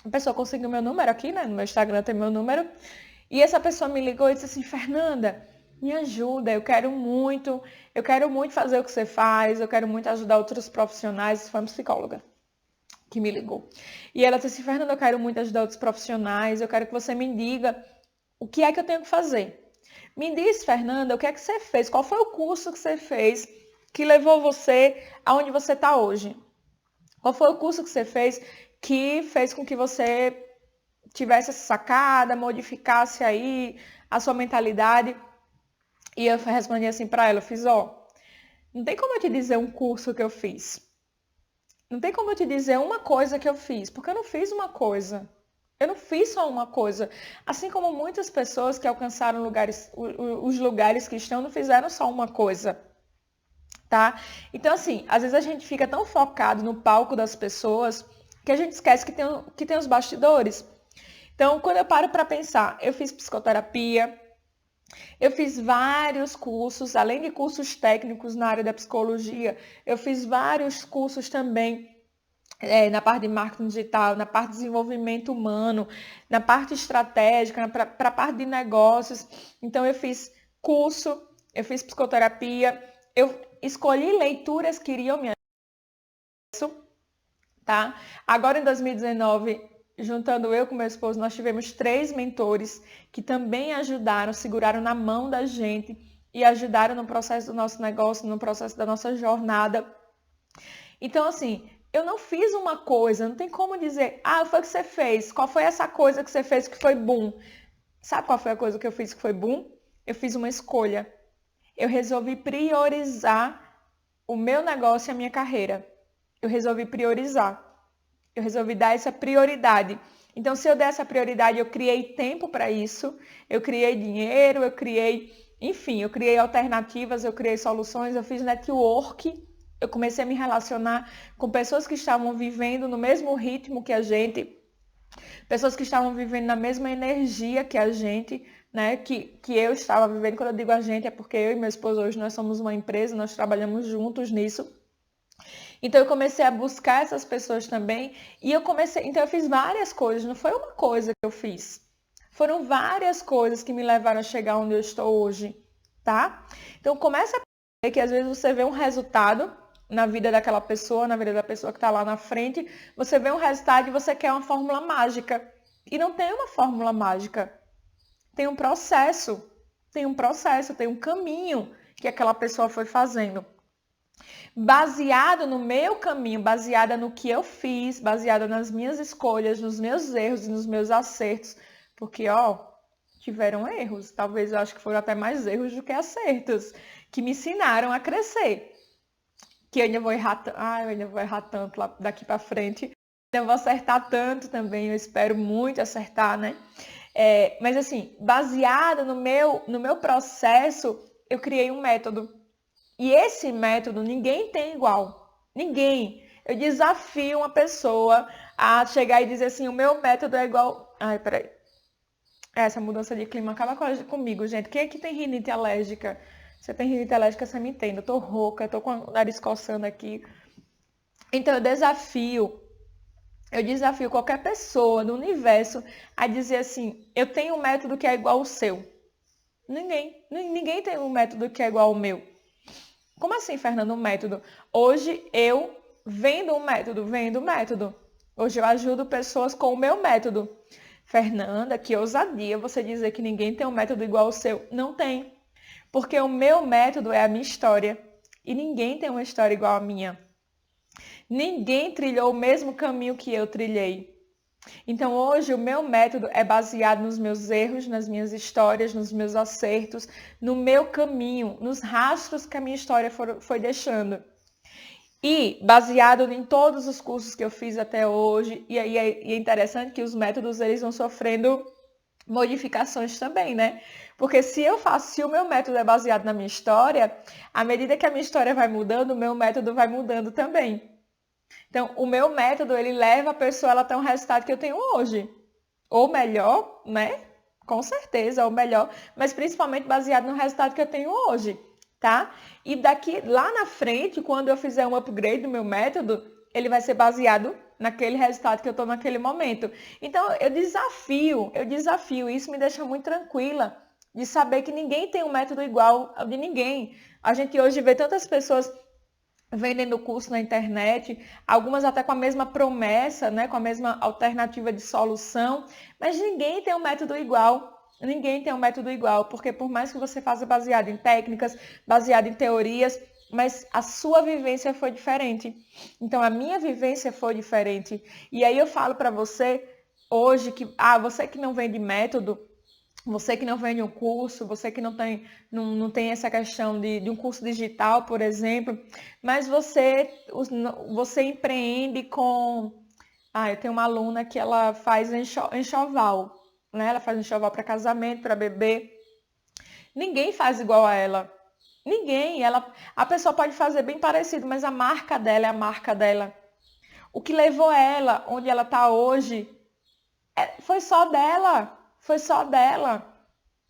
A pessoa conseguiu meu número aqui, né? No meu Instagram tem meu número. E essa pessoa me ligou e disse assim: Fernanda, me ajuda, eu quero muito fazer o que você faz, eu quero muito ajudar outros profissionais. Foi uma psicóloga que me ligou. E ela disse assim: Fernanda, eu quero muito ajudar outros profissionais, eu quero que você me diga o que é que eu tenho que fazer. Me diz, Fernanda, o que é que você fez? Qual foi o curso que você fez que levou você aonde você está hoje? Qual foi o curso que você fez que fez com que você tivesse essa sacada, modificasse aí a sua mentalidade? E eu respondi assim para ela, eu fiz, não tem como eu te dizer um curso que eu fiz. Não tem como eu te dizer uma coisa que eu fiz, porque eu não fiz uma coisa. Eu não fiz só uma coisa. Assim como muitas pessoas que alcançaram os lugares que estão, não fizeram só uma coisa. tá? Então, assim, às vezes a gente fica tão focado no palco das pessoas que a gente esquece que tem os bastidores. Então, quando eu paro para pensar, eu fiz psicoterapia, eu fiz vários cursos, além de cursos técnicos na área da psicologia, eu fiz vários cursos também na parte de marketing digital, na parte de desenvolvimento humano, na parte estratégica, para a parte de negócios. Então, eu fiz curso, eu fiz psicoterapia, eu escolhi leituras que iriam me ajudar, tá? Agora, em 2019, juntando eu com meu esposo, nós tivemos 3 mentores que também ajudaram, seguraram na mão da gente e ajudaram no processo do nosso negócio, no processo da nossa jornada. Então, assim, eu não fiz uma coisa, não tem como dizer, foi o que você fez, qual foi essa coisa que você fez que foi boom? Sabe qual foi a coisa que eu fiz que foi boom? Eu fiz uma escolha. Eu resolvi priorizar o meu negócio e a minha carreira. Eu resolvi priorizar. Eu resolvi dar essa prioridade. Então, se eu der essa prioridade, eu criei tempo para isso, eu criei dinheiro, enfim, eu criei alternativas, eu criei soluções, eu fiz network, eu comecei a me relacionar com pessoas que estavam vivendo no mesmo ritmo que a gente, pessoas que estavam vivendo na mesma energia que a gente, né? Que eu estava vivendo. Quando eu digo a gente, é porque eu e meu esposo hoje nós somos uma empresa, nós trabalhamos juntos nisso. Então eu comecei a buscar essas pessoas também e então eu fiz várias coisas, não foi uma coisa que eu fiz. Foram várias coisas que me levaram a chegar onde eu estou hoje, tá? Então começa a perceber que às vezes você vê um resultado na vida daquela pessoa, na vida da pessoa que está lá na frente, você vê um resultado e você quer uma fórmula mágica. E não tem uma fórmula mágica. Tem um processo, tem um caminho que aquela pessoa foi fazendo. Baseado no meu caminho, baseada no que eu fiz, baseada nas minhas escolhas, nos meus erros e nos meus acertos. Porque, tiveram erros. Talvez eu acho que foram até mais erros do que acertos, que me ensinaram a crescer. Que eu ainda vou errar, eu ainda vou errar tanto lá daqui para frente. Eu vou acertar tanto também, eu espero muito acertar, né? Mas assim, baseada no meu processo, eu criei um método. E esse método ninguém tem igual. Ninguém. Eu desafio uma pessoa a chegar e dizer assim, o meu método é igual... Ai, peraí. Essa mudança de clima acaba comigo, gente. Quem aqui tem rinite alérgica? Você tem rinite alérgica, você me entende. Eu tô rouca, eu tô com o nariz coçando aqui. Então, eu desafio qualquer pessoa do universo a dizer assim, eu tenho um método que é igual ao seu. Ninguém tem um método que é igual ao meu. Como assim, Fernando, um método? Hoje eu vendo o método. Hoje eu ajudo pessoas com o meu método. Fernanda, que ousadia você dizer que ninguém tem um método igual ao seu. Não tem. Porque o meu método é a minha história. E ninguém tem uma história igual à minha. Ninguém trilhou o mesmo caminho que eu trilhei. Então hoje o meu método é baseado nos meus erros, nas minhas histórias, nos meus acertos, no meu caminho, nos rastros que a minha história foi deixando. E baseado em todos os cursos que eu fiz até hoje, e aí é interessante que os métodos eles vão sofrendo modificações também, né? Porque se o meu método é baseado na minha história, à medida que a minha história vai mudando, o meu método vai mudando também. Então, o meu método, ele leva a pessoa a ter um resultado que eu tenho hoje. Ou melhor, né? Com certeza, ou melhor, mas principalmente baseado no resultado que eu tenho hoje, tá? E daqui, lá na frente, quando eu fizer um upgrade do meu método, ele vai ser baseado naquele resultado que eu estou naquele momento. Então, eu desafio. Isso me deixa muito tranquila de saber que ninguém tem um método igual ao de ninguém. A gente hoje vê tantas pessoas vendendo curso na internet, algumas até com a mesma promessa, né, com a mesma alternativa de solução, mas ninguém tem um método igual. Ninguém tem um método igual, porque por mais que você faça baseado em técnicas, baseado em teorias, mas a sua vivência foi diferente. Então, a minha vivência foi diferente. E aí eu falo para você hoje que, você que não vende método, você que não vende um curso, você que não tem essa questão de um curso digital, por exemplo, mas você empreende com... eu tenho uma aluna que ela faz enxoval, né? Ela faz enxoval para casamento, para bebê. Ninguém faz igual a ela. Ninguém. A pessoa pode fazer bem parecido, mas a marca dela é a marca dela. O que levou ela onde ela está hoje foi só dela. Foi só dela.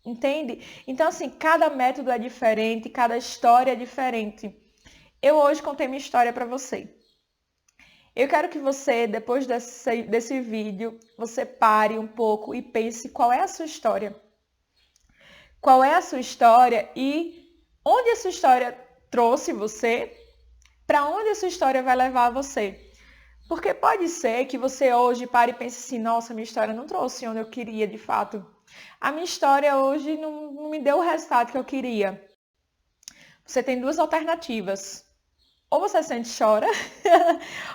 Entende? Então, assim, cada método é diferente, cada história é diferente. Eu hoje contei minha história para você. Eu quero que você, depois desse vídeo, você pare um pouco e pense qual é a sua história. Qual é a sua história e onde a sua história trouxe você, para onde a sua história vai levar você. Porque pode ser que você hoje pare e pense assim, nossa, minha história não trouxe onde eu queria de fato. A minha história hoje não me deu o resultado que eu queria. Você tem duas alternativas. Ou você sente e chora,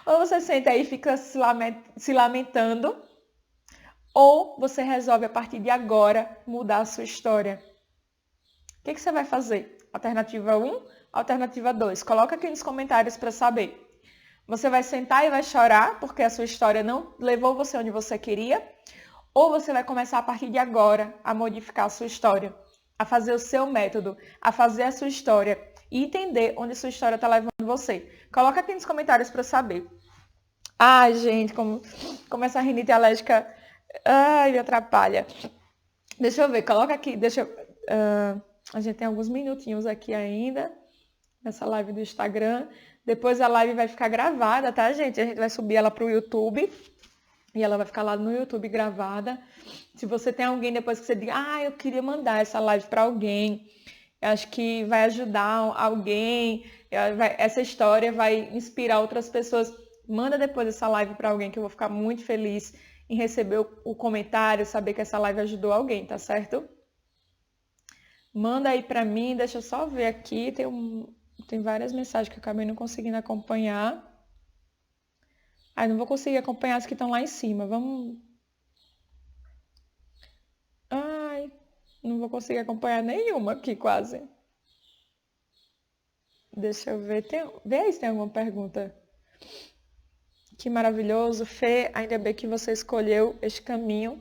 ou você sente aí e fica se lamentando, ou você resolve a partir de agora mudar a sua história. O que você vai fazer? Alternativa 1, alternativa 2. Coloca aqui nos comentários para saber. Você vai sentar e vai chorar porque a sua história não levou você onde você queria, ou você vai começar a partir de agora a modificar a sua história, a fazer o seu método, a fazer a sua história e entender onde a sua história está levando você. Coloca aqui nos comentários para saber. Ai, gente, como essa rinite alérgica me atrapalha. Deixa eu ver, coloca aqui, a gente tem alguns minutinhos aqui ainda nessa live do Instagram. Depois a live vai ficar gravada, tá, gente? A gente vai subir ela para o YouTube. E ela vai ficar lá no YouTube gravada. Se você tem alguém depois que você diga, eu queria mandar essa live para alguém, eu acho que vai ajudar alguém, essa história vai inspirar outras pessoas, manda depois essa live para alguém que eu vou ficar muito feliz em receber o comentário, saber que essa live ajudou alguém, tá certo? Manda aí para mim, deixa eu só ver aqui, tem várias mensagens que eu acabei não conseguindo acompanhar. Não vou conseguir acompanhar as que estão lá em cima. Vamos. Não vou conseguir acompanhar nenhuma aqui, quase. Deixa eu ver. Vê aí se tem alguma pergunta. Que maravilhoso. Fê, ainda bem que você escolheu este caminho.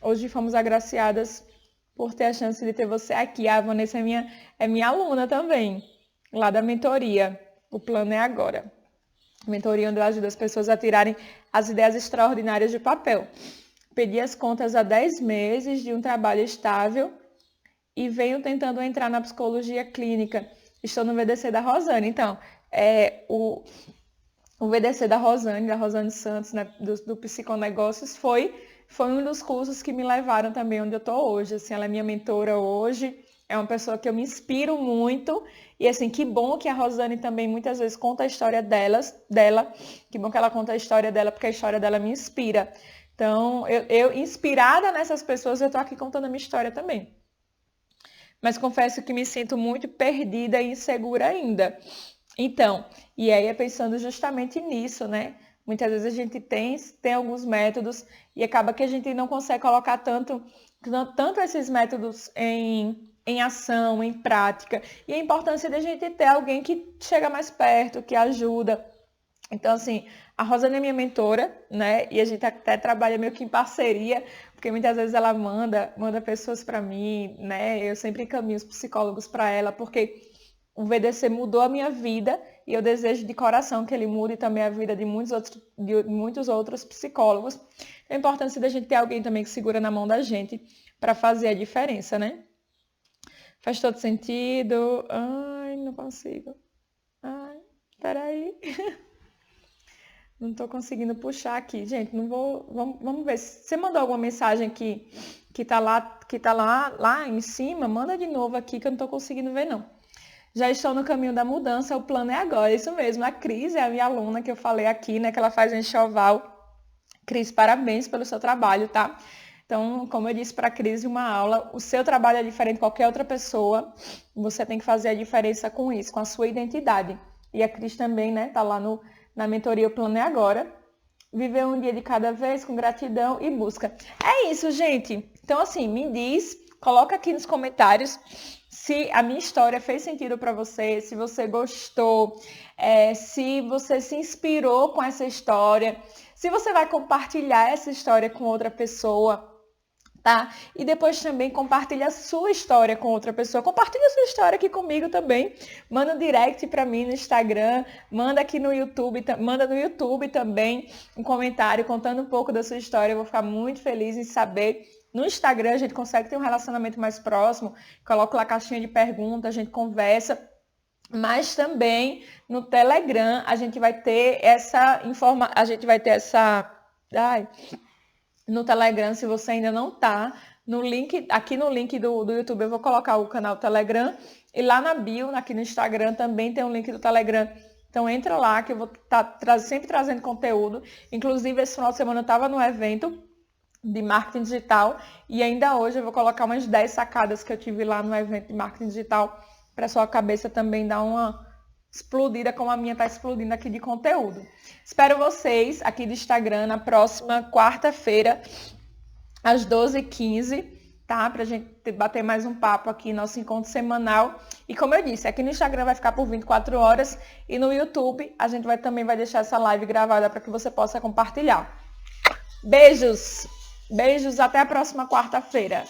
Hoje fomos agraciadas por ter a chance de ter você aqui. A Vanessa é minha aluna também, lá da mentoria. O plano é agora. Mentoria onde eu ajudo as pessoas a tirarem as ideias extraordinárias de papel. Pedi as contas há 10 meses de um trabalho estável e venho tentando entrar na psicologia clínica. Estou no VDC da Rosane. Então, o VDC da Rosane Santos, né, do Psiconegócios, foi um dos cursos que me levaram também onde eu estou hoje. Assim, ela é minha mentora hoje. É uma pessoa que eu me inspiro muito. E assim, que bom que a Rosane também muitas vezes conta a história dela. Que bom que ela conta a história dela, porque a história dela me inspira. Então, eu inspirada nessas pessoas, eu estou aqui contando a minha história também. Mas confesso que me sinto muito perdida e insegura ainda. Então, e aí é pensando justamente nisso, né? Muitas vezes a gente tem alguns métodos e acaba que a gente não consegue colocar tanto esses métodos em ação, em prática. E a importância da gente ter alguém que chega mais perto, que ajuda. Então, assim, a Rosane é minha mentora, né? E a gente até trabalha meio que em parceria, porque muitas vezes ela manda pessoas para mim, né? Eu sempre encaminho os psicólogos para ela, porque o VDC mudou a minha vida e eu desejo de coração que ele mude também a vida de muitos outros psicólogos. A importância da gente ter alguém também que segura na mão da gente para fazer a diferença, né? Faz todo sentido. Não consigo. Peraí. Não estou conseguindo puxar aqui. Gente, não vou. Vamos ver. Se você mandou alguma mensagem que tá lá em cima, manda de novo aqui que eu não estou conseguindo ver, não. Já estou no caminho da mudança, o plano é agora. Isso mesmo. A Cris é a minha aluna que eu falei aqui, né? Que ela faz um enxoval. Cris, parabéns pelo seu trabalho, tá? Então, como eu disse para a Cris em uma aula, o seu trabalho é diferente de qualquer outra pessoa. Você tem que fazer a diferença com isso, com a sua identidade. E a Cris também, né? Tá lá na mentoria O Plano é Agora. Viver um dia de cada vez com gratidão e busca. É isso, gente. Então, assim, me diz, coloca aqui nos comentários se a minha história fez sentido para você, se você gostou, se você se inspirou com essa história, se você vai compartilhar essa história com outra pessoa. tá? E depois também compartilha a sua história com outra pessoa. Compartilha a sua história aqui comigo também. Manda um direct para mim no Instagram, manda aqui no YouTube, manda no YouTube também um comentário contando um pouco da sua história. Eu vou ficar muito feliz em saber. No Instagram a gente consegue ter um relacionamento mais próximo, coloco lá a caixinha de perguntas, a gente conversa. Mas também no Telegram a gente vai ter no Telegram, se você ainda não tá, no link, aqui no link do YouTube eu vou colocar o canal Telegram, e lá na bio, aqui no Instagram também tem um link do Telegram. Então entra lá que eu vou estar sempre trazendo conteúdo. Inclusive esse final de semana eu estava no evento de marketing digital e ainda hoje eu vou colocar umas 10 sacadas que eu tive lá no evento de marketing digital para sua cabeça também dar uma explodida como a minha está explodindo aqui de conteúdo. Espero vocês aqui do Instagram na próxima quarta-feira, às 12h15, tá? Pra gente bater mais um papo aqui, nosso encontro semanal. E como eu disse, aqui no Instagram vai ficar por 24 horas e no YouTube a gente também vai deixar essa live gravada para que você possa compartilhar. Beijos! Beijos, até a próxima quarta-feira.